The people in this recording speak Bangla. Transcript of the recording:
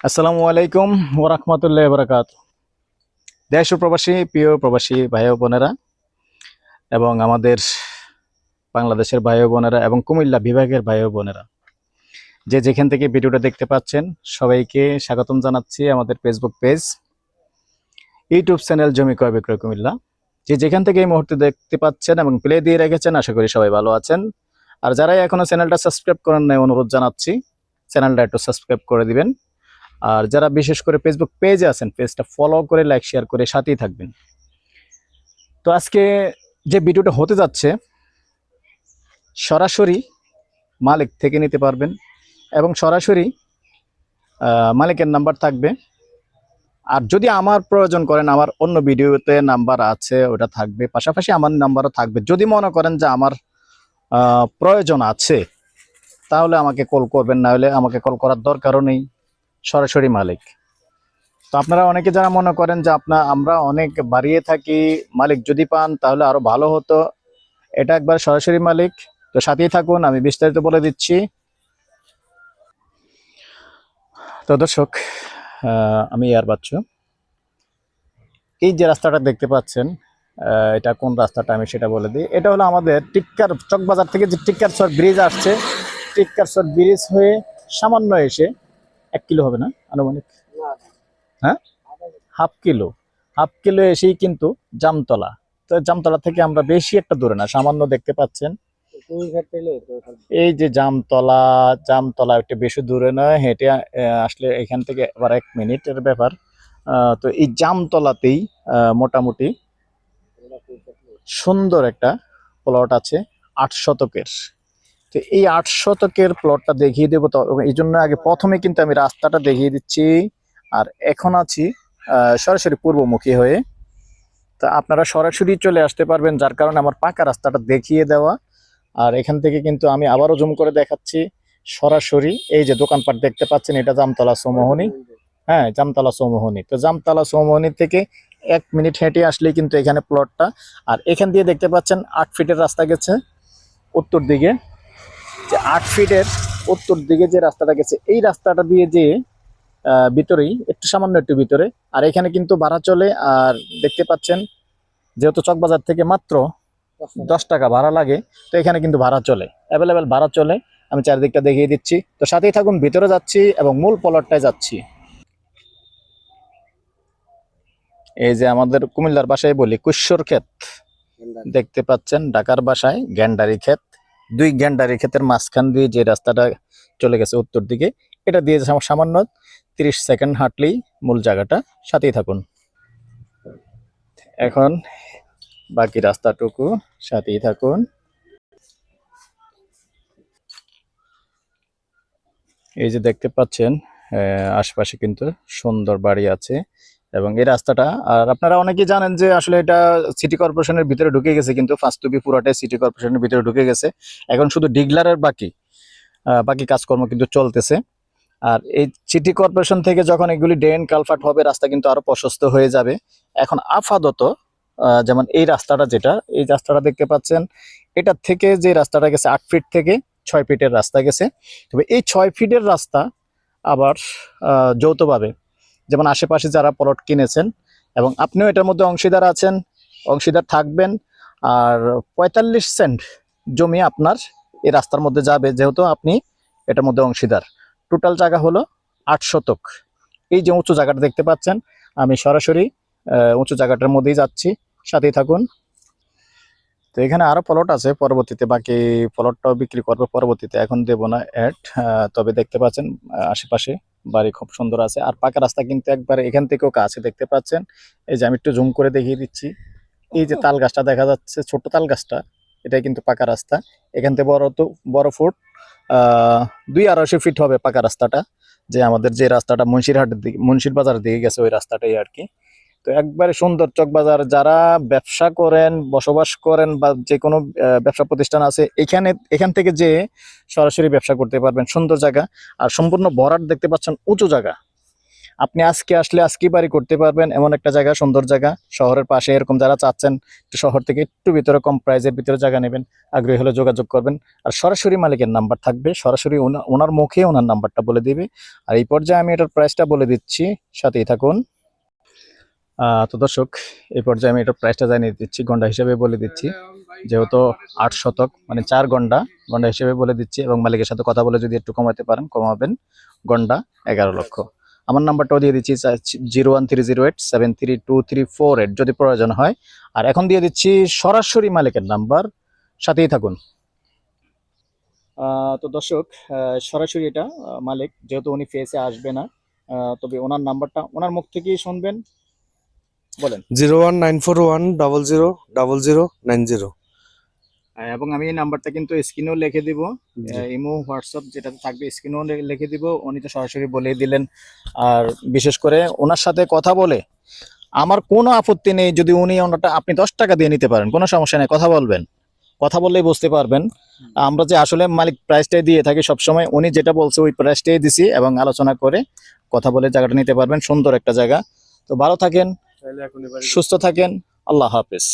আসসালামু আলাইকুম ওয়া রাহমাতুল্লাহি ওয়া বারাকাতুহু। দেশ ও প্রবাসী প্রিয় প্রবাসী ভাই ও বোনেরা এবং আমাদের বাংলাদেশের ভাই ও বোনেরা এবং কুমিল্লা বিভাগের ভাই ও বোনেরা যে যেখান থেকে ভিডিওটা দেখতে পাচ্ছেন সবাইকে স্বাগতম জানাচ্ছি আমাদের ফেসবুক পেজ, ইউটিউব চ্যানেল জমি ক্রয় বিক্রয় কুমিল্লা। যে যেখান থেকে এই মুহূর্তে দেখতে পাচ্ছেন এবং প্লে দিয়ে রেখেছেন, আশা করি সবাই ভালো আছেন। আর যারা এখনো চ্যানেলটা সাবস্ক্রাইব করেন নাই, অনুরোধ জানাচ্ছি চ্যানেলটা একটু সাবস্ক্রাইব করে দিবেন। আর যারা বিশেষ করে ফেসবুক পেজে আছেন, পেজটা ফলো করে লাইক শেয়ার করে সাথেই থাকবেন। তো আজকে যে ভিডিওটা হতে যাচ্ছে সরাসরি মালিক থেকে নিতে পারবেন এবং সরাসরি মালিকের নাম্বার থাকবে। আর যদি আমার প্রয়োজন করেন, আমার অন্য ভিডিওতে নাম্বার আছে, ওটা থাকবে, পাশাপাশি আমার নাম্বারও থাকবে। যদি মনে করেন যে আমার প্রয়োজন আছে তাহলে আমাকে কল করবেন, না হলে আমাকে কল করার দরকারও নেই, সরাসরি মালিক। তো আপনারা অনেকে যারা মনে করেন যে আমরা অনেক বাড়িয়ে থাকি, মালিক যদি পান তাহলে আরো ভালো হতো, এটা একবার সরাসরি মালিক। তো সাথেই থাকুন, আমি বিস্তারিত বলে দিচ্ছি। তো দর্শক, আমি ইয়ার বাচ্চু, এই যে রাস্তাটা দেখতে পাচ্ছেন, এটা কোন রাস্তাটা আমি সেটা বলে দিই। এটা হলো আমাদের টিক্কার চকবাজার থেকে যে টিক্কারচর ব্রিজ আসছে, টিক্কারচর ব্রিজ হয়ে সামান্য এসে 1 কিলো হবে না আনুমানিক, হ্যাঁ হাফ কিলো এসেই কিন্তু জামতলা। তো জামতলা থেকে আমরা বেশি একটা দূরে না, সামান্য দেখতে পাচ্ছেন এই যে জামতলা। জামতলা একটু বেশি দূরে নয়, হেঁটে আসলে এখান থেকে আবার 1 মিনিটের ব্যাপার। তো এই জামতলাতেই মোটামুটি সুন্দর একটা প্লট আছে 8 শতকের। তো এই 8 শতকের প্লটটা দেখিয়ে দেবো। তো এই জন্য আগে প্রথমে কিন্তু আমি রাস্তাটা দেখিয়ে দিচ্ছি। আর এখন আছি সরাসরি পূর্বমুখী হয়ে। তা আপনারা সরাসরি চলে আসতে পারবেন, যার কারণে আমার পাকা রাস্তাটা দেখিয়ে দেওয়া। আর এখান থেকে কিন্তু আমি আবারও জুম করে দেখাচ্ছি সরাসরি। এই যে দোকানপাট দেখতে পাচ্ছেন, এটা জামতলা চৌমোহনী। হ্যাঁ, জামতলা চৌমোহনী। তো জামতলা চৌমোহনী থেকে 1 মিনিট হেঁটে আসলেই কিন্তু এখানে প্লটটা। আর এখান দিয়ে দেখতে পাচ্ছেন 8 ফিটের রাস্তা গেছে উত্তর দিকে। যে 8 ফিটের উত্তর দিকে যে রাস্তাটা গেছে, এই রাস্তাটা দিয়ে যে ভিতরেই একটু সামান্য একটু ভিতরে। আর এখানে কিন্তু ভাড়া চলে। আর দেখতে পাচ্ছেন যেহেতু চকবাজার থেকে মাত্র 10 টাকা ভাড়া লাগে, তো এখানে কিন্তু ভাড়া চলে, অ্যাভেলেবেল ভাড়া চলে। আমি চারিদিকটা দেখিয়ে দিচ্ছি, তো সাথেই থাকুন, ভিতরে যাচ্ছি এবং মূল প্লটটায় যাচ্ছি। এই যে আমাদের কুমিল্লার ভাষায় বলি কুশ্বর ক্ষেত, দেখতে পাচ্ছেন ঢাকার ভাষায় গ্যান্ডারি ক্ষেত। 2 গ্যান্ডারি ক্ষেতের মাঝখান দিয়ে যে রাস্তাটা চলে গেছে উত্তর দিকে, এটা দিয়ে সামান্য 30 সেকেন্ড হাঁটলেই মূল জায়গাটা। সাথেই থাকুন, এখন বাকি রাস্তাটুকু সাথেই থাকুন। এই যে দেখতে পাচ্ছেন আশপাশে কিন্তু সুন্দর বাড়ি আছে এবং এই রাস্তাটা। আর আপনারা অনেকেই জানেন যে আসলে এটা সিটি কর্পোরেশনের ভিতরে ঢুকে গেছে, কিন্তু ফার্স্টবি পুরাটাই সিটি কর্পোরেশনের ভিতরে ঢুকে গেছে। এখন শুধু ডিগলারের বাকি কাজকর্ম কিন্তু চলতেছে। আর এই সিটি কর্পোরেশন থেকে যখন এগুলি ড্রেন কালভার্ট হবে, রাস্তা কিন্তু আরো প্রশস্ত হয়ে যাবে। এখন আপাতত যেমন এই রাস্তাটা দেখতে পাচ্ছেন, এটা থেকে যে রাস্তাটা গেছে 8 ফিট থেকে 6 ফিটের রাস্তা গেছে। তবে এই 6 ফিটের রাস্তা আবার যৌথভাবে, যেমন আশেপাশে যারা প্লট কিনেছেন এবং আপনিও এটার মধ্যে অংশীদার আছেন, অংশীদার থাকবেন। আর 45 সেন্ট জমি আপনার এই রাস্তার মধ্যে যাবে, যেহেতু আপনি এটার মধ্যে অংশীদার। টোটাল জায়গা হলো 8 শতক। এই যে উঁচু জায়গাটা দেখতে পাচ্ছেন, আমি সরাসরি উঁচু জায়গাটার মধ্যেই যাচ্ছি, সাথেই থাকুন। তো এখানে আরো প্লট আছে, পরবর্তীতে বাকি প্লটটাও বিক্রি করবো পরবর্তীতে, এখন দেবো না অ্যাড। তবে দেখতে পাচ্ছেন আশেপাশে বাড়ি খুব সুন্দর আছে। আর পাকা রাস্তা কিন্তু একবার এখান থেকেও কাছে দেখতে পাচ্ছেন। এই যে আমি একটু জুম করে দেখিয়ে দিচ্ছি, এই যে তাল গাছটা দেখা যাচ্ছে, ছোট তাল গাছটা, এটাই কিন্তু পাকা রাস্তা। এখান থেকে বড় ফুট 2-2.5 ফিট হবে পাকা রাস্তাটা। যে আমাদের যে রাস্তাটা মুন্সিরহাটের দিকে, মুন্সির বাজারের দিকে গেছে, ওই রাস্তাটাই আর কি। তো একবারে সুন্দর চকবাজার, যারা ব্যবসা করেন, বসবাস করেন বা যে কোনো ব্যবসা প্রতিষ্ঠান আছে, এখান থেকে যে সরাসরি ব্যবসা করতে পারবেন। সুন্দর জায়গা আর সম্পূর্ণ ভরাট, দেখতে পাচ্ছেন উঁচু জায়গা। আপনি আজকে আসলে আজকেই বাড়ি করতে পারবেন এমন একটা জায়গা, সুন্দর জায়গা, শহরের পাশে। এরকম যারা চাচ্ছেন একটু শহর থেকে একটু ভিতরে কম প্রাইজের ভিতরে জায়গা নেবেন, আগ্রহী হলে যোগাযোগ করবেন। আর সরাসরি মালিকের নাম্বার থাকবে, সরাসরি ওনার মুখে ওনার নাম্বারটা বলে দিবে। আর এই পর্যায়ে আমি এটার প্রাইসটা বলে দিচ্ছি, সাথেই থাকুন। তো দর্শক, এই পর্যায়ে আমি এটার প্রাইসটা জানিয়ে দিচ্ছি, গন্ডা হিসেবে বলে দিচ্ছি। যেহেতু 8 শতক মানে 4 গন্ডা, গন্ডা হিসেবে বলে দিচ্ছি। এবং মালিকের সাথে কথা বলে যদি একটু কমাতে পারেন কমাবেন। গন্ডা 11 লক্ষ। আমার নাম্বারটাও দিয়ে দিচ্ছি 01308732348 যদি প্রয়োজন হয়। আর এখন দিয়ে দিচ্ছি সরাসরি মালিকের নাম্বার, সাথেই থাকুন। তো দর্শক, সরাসরি এটা মালিক, যেহেতু উনি ফেসে আসবে না, তবে ওনার নাম্বারটা ওনার মুখ থেকেই শুনবেন। বলেন। 01941000090। এবং আমি এই নাম্বারটা কিন্তু স্ক্রিনেও লিখে দিব, ইমো হোয়াটসঅ্যাপ যেটা থাকবে স্ক্রিনেও লিখে দিব। উনি তো সরাসরি বলেই দিলেন। আর বিশেষ করে ওনার সাথে কথা বলে আমার কোনো আপত্তি নেই, যদি উনি ওনাটা আপনি 10 টাকা দিয়ে নিতে পারেন, কোনো সমস্যা নেই। কথা বলবেন, কথা বললেই বুঝতে পারবেন। আমরা যে আসলে মালিক প্রাইসটাই দিয়ে থাকি সবসময়, উনি যেটা বলছে ওই প্রাইসটাই দিছি, এবং আলোচনা করে কথা বলে জায়গাটা নিতে পারবেন। সুন্দর একটা জায়গা। তো ভালো থাকেন, সুস্থ থাকেন, আল্লাহ হাফেজ।